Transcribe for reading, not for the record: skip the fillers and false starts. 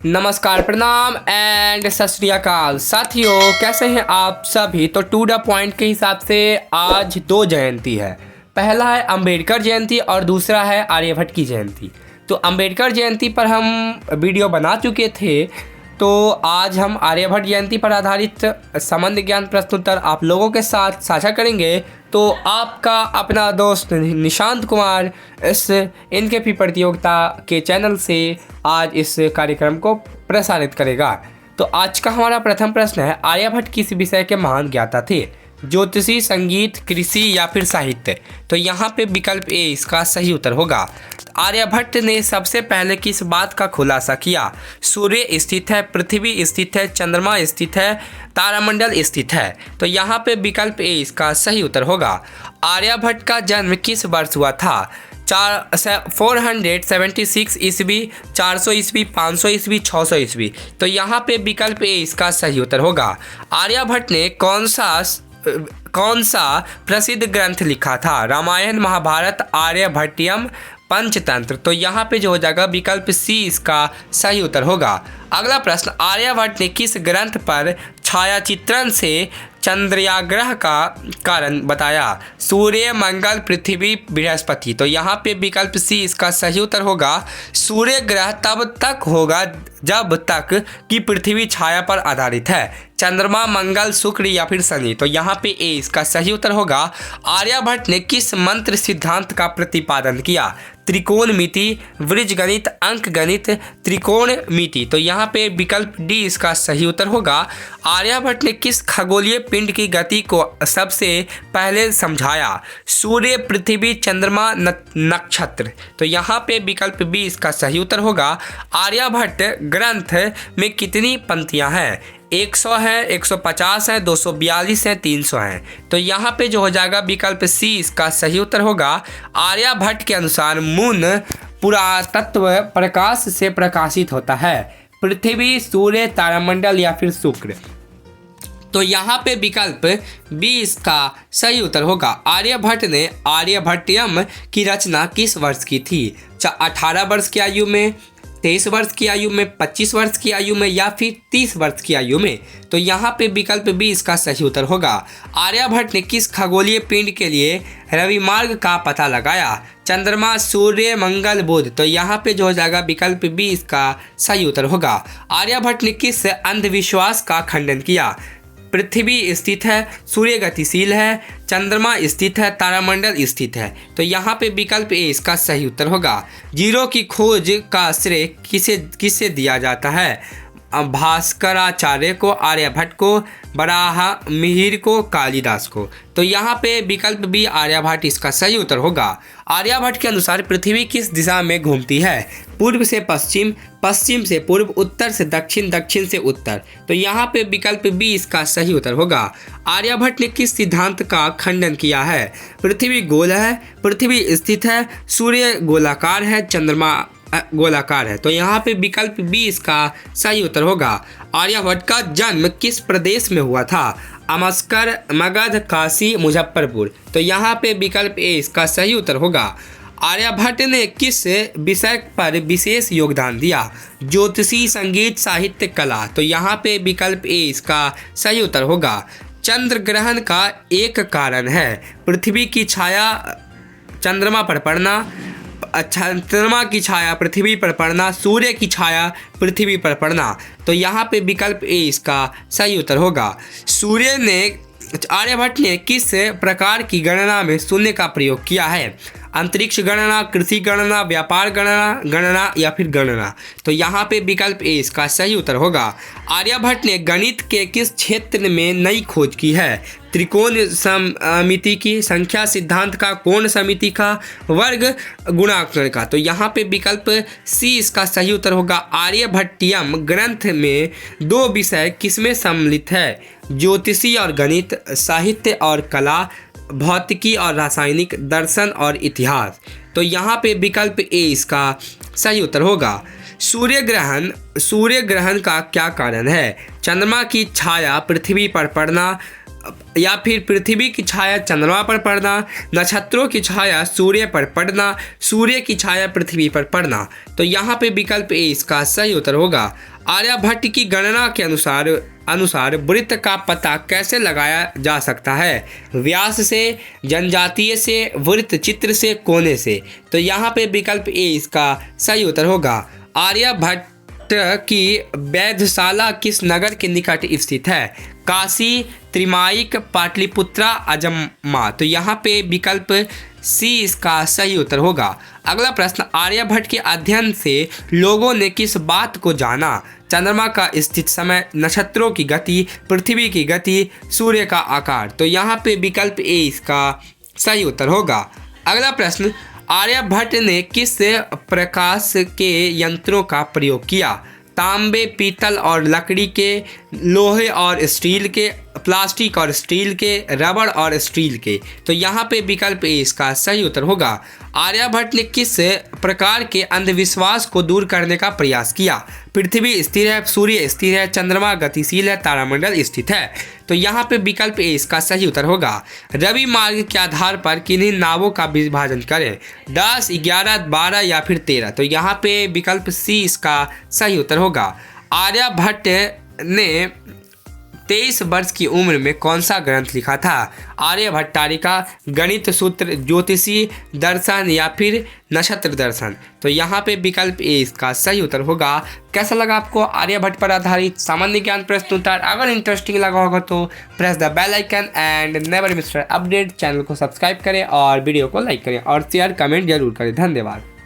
नमस्कार, प्रणाम एंड सत श्री अकाल। साथियों, कैसे हैं आप सभी। तो टू द पॉइंट के हिसाब से आज दो जयंती है। पहला है अंबेडकर जयंती और दूसरा है आर्यभट्ट की जयंती। तो अंबेडकर जयंती पर हम वीडियो बना चुके थे, तो आज हम आर्यभट्ट जयंती पर आधारित संबंध ज्ञान प्रश्नोत्तर आप लोगों के साथ साझा करेंगे। तो आपका अपना दोस्त निशांत कुमार इस इनके प्रतियोगिता के चैनल से आज इस कार्यक्रम को प्रसारित करेगा। तो आज का हमारा प्रथम प्रश्न है, आर्यभट्ट किस विषय के महान ज्ञाता थे। ज्योतिषी, संगीत, कृषि या फिर साहित्य। तो यहाँ पे विकल्प ए इसका सही उत्तर होगा। आर्यभट्ट ने सबसे पहले किस बात का खुलासा किया। सूर्य स्थित है, पृथ्वी स्थित है, चंद्रमा स्थित है, तारामंडल स्थित है। तो यहाँ पे विकल्प ए इसका सही उत्तर होगा। आर्यभट्ट का जन्म किस वर्ष हुआ था। 476 ईस्वी, 400 ईस्वी, 500 ईस्वी, 600 ईस्वी। तो यहाँ पे विकल्प ए इसका सही उत्तर होगा। आर्यभट्ट ने कौन सा प्रसिद्ध ग्रंथ लिखा था। रामायण, महाभारत, आर्यभट्टियम, पंचतंत्र। तो यहाँ पे जो हो जाएगा विकल्प सी इसका सही उत्तर होगा। अगला प्रश्न, आर्यभट्ट ने किस ग्रंथ पर छायाचित्रण से चंद्रयाग्रह का कारण बताया। सूर्य, मंगल, पृथ्वी, बृहस्पति। तो यहाँ पे विकल्प सी इसका सही उत्तर होगा। सूर्य ग्रह तब तक होगा जब तक कि पृथ्वी छाया पर आधारित है। चंद्रमा, मंगल, शुक्र या फिर शनि। तो यहाँ पे ए इसका सही उत्तर होगा। आर्यभट्ट ने किस मंत्र सिद्धांत का प्रतिपादन किया। त्रिकोणमिति, वृजगणित, अंकगणित, त्रिकोणमिति। तो यहाँ पे विकल्प डी इसका सही उत्तर होगा। आर्यभट्ट ने किस खगोलीय पिंड की गति को सबसे पहले समझाया। सूर्य, पृथ्वी, चंद्रमा, नक्षत्र। तो यहाँ पे विकल्प बी इसका सही उत्तर होगा। आर्यभट्ट ग्रंथ में कितनी पंक्तियाँ हैं। 100 है, 150 है, 242 है, 300 है। तो यहाँ पे जो हो जाएगा विकल्प सी इसका सही उत्तर होगा। आर्यभट्ट के अनुसार मून पुरातत्व प्रकाश से प्रकाशित होता है। पृथ्वी, सूर्य, तारामंडल या फिर शुक्र। तो यहाँ पे विकल्प बी इसका सही उत्तर होगा। आर्यभट्ट ने आर्यभट्टियम की रचना किस वर्ष की थी। 18 वर्ष की आयु में, 23 वर्ष की आयु में, 25 वर्ष की आयु में या फिर 30 वर्ष की आयु में। तो यहाँ पे विकल्प बी इसका सही उत्तर होगा। आर्यभट्ट ने किस खगोलीय पिंड के लिए रवि मार्ग का पता लगाया। चंद्रमा, सूर्य, मंगल, बुध। तो यहाँ पे जो हो जाएगा विकल्प बी इसका सही उत्तर होगा। आर्यभट्ट ने किस अंधविश्वास का खंडन किया। पृथ्वी स्थित है, सूर्य गतिशील है, चंद्रमा स्थित है, तारामंडल स्थित है। तो यहाँ पे विकल्प ए इसका सही उत्तर होगा। जीरो की खोज का श्रेय किसे दिया जाता है। भास्कराचार्य को, आर्यभट्ट को, बराह मिहिर को, कालिदास को। तो यहाँ पे विकल्प बी आर्यभट्ट इसका सही उत्तर होगा। आर्यभट्ट के अनुसार पृथ्वी किस दिशा में घूमती है। पूर्व से पश्चिम, पश्चिम से पूर्व, उत्तर से दक्षिण, दक्षिण से उत्तर। तो यहाँ पे विकल्प बी इसका सही उत्तर होगा। आर्यभट्ट ने किस सिद्धांत का खंडन किया है। पृथ्वी गोल है, पृथ्वी स्थित है, सूर्य गोलाकार है, चंद्रमा गोलाकार है। तो यहाँ पे विकल्प बी इसका सही उत्तर होगा। आर्यभट्ट का जन्म किस प्रदेश में हुआ था। अमस्कर, मगध, काशी, मुजफ्फरपुर। तो यहाँ पे विकल्प ए इसका सही उत्तर होगा। आर्यभट्ट ने किस विषय पर विशेष योगदान दिया। ज्योतिषी, संगीत, साहित्य, कला। तो यहाँ पे विकल्प ए इसका सही उत्तर होगा। चंद्र ग्रहण का एक कारण है पृथ्वी की छाया चंद्रमा पर पड़ना, चंद्रमा की छाया पृथ्वी पर पड़ना, सूर्य की छाया पृथ्वी पर पड़ना। तो यहाँ पे विकल्प ए इसका सही उत्तर होगा। आर्यभट्ट ने किस प्रकार की गणना में शून्य का प्रयोग किया है। अंतरिक्ष गणना, कृषि गणना, व्यापार गणना या फिर गणना। तो यहाँ पे विकल्प ए इसका सही उत्तर होगा। आर्यभट्ट ने गणित के किस क्षेत्र में नई खोज की है। त्रिकोण समिति की, संख्या सिद्धांत का, कोण समिति का, वर्ग गुणांकन का। तो यहाँ पे विकल्प सी इसका सही उत्तर होगा। आर्यभट्टियम ग्रंथ में दो विषय किसमें सम्मिलित है। ज्योतिषी और गणित, साहित्य और कला, भौतिकी और रासायनिक, दर्शन और इतिहास। तो यहाँ पे विकल्प ए इसका सही उत्तर होगा। सूर्य ग्रहण का क्या कारण है। चंद्रमा की छाया पृथ्वी पर पड़ना, या फिर पृथ्वी की छाया चंद्रमा पर पड़ना, नक्षत्रों की छाया सूर्य पर पड़ना, सूर्य की छाया पृथ्वी पर पड़ना। तो यहाँ पे विकल्प ए इसका सही उत्तर होगा। आर्यभट्ट की गणना के अनुसार वृत्त का पता कैसे लगाया जा सकता है? व्यास से, जनजातीय से, वृत्त चित्र से, कोने से। तो यहाँ पे विकल्प ए इसका सही उत्तर होगा। आर्यभट्ट की वेधशाला किस नगर के निकट स्थित है? काशी, त्रिमाइक, पाटलिपुत्रा, अजम्मा। तो यहाँ पे विकल्प सी इसका सही उत्तर होगा। अगला प्रश्न, आर्यभट्ट के अध्ययन से लोगों ने किस बात को जाना? चंद्रमा का स्थित समय, नक्षत्रों की गति, पृथ्वी की गति, सूर्य का आकार। तो यहाँ पे विकल्प ए इसका सही उत्तर होगा। अगला प्रश्न, आर्यभट्ट ने किस प्रकाश के यंत्रों का प्रयोग किया? तांबे, पीतल और लकड़ी के, लोहे और स्टील के, प्लास्टिक और स्टील के, रबड़ और स्टील के। तो यहाँ पे विकल्प ए इसका सही उत्तर होगा। आर्यभट्ट ने किस प्रकार के अंधविश्वास को दूर करने का प्रयास किया? पृथ्वी स्थिर है, सूर्य स्थिर है, चंद्रमा गतिशील है, तारामंडल स्थित है। तो यहाँ पे विकल्प ए इसका सही उत्तर होगा। रवि मार्ग के आधार पर किन्हीं नावों का विभाजन करें? 10, 11, 12 या फिर 13। तो यहाँ पे विकल्प सी इसका सही उत्तर होगा। आर्यभट्ट ने 23 वर्ष की उम्र में कौन सा ग्रंथ लिखा था? आर्यभट्टारिका, गणित सूत्र, ज्योतिषी दर्शन या फिर नक्षत्र दर्शन। तो यहाँ पे विकल्प ए इसका सही उत्तर होगा। कैसा लगा आपको आर्यभट्ट पर आधारित सामान्य ज्ञान प्रश्न उत्तर? अगर इंटरेस्टिंग लगा होगा तो press the bell icon and never miss update. Channel को सब्सक्राइब करें और वीडियो को लाइक करें और शेयर कमेंट जरूर करें। धन्यवाद।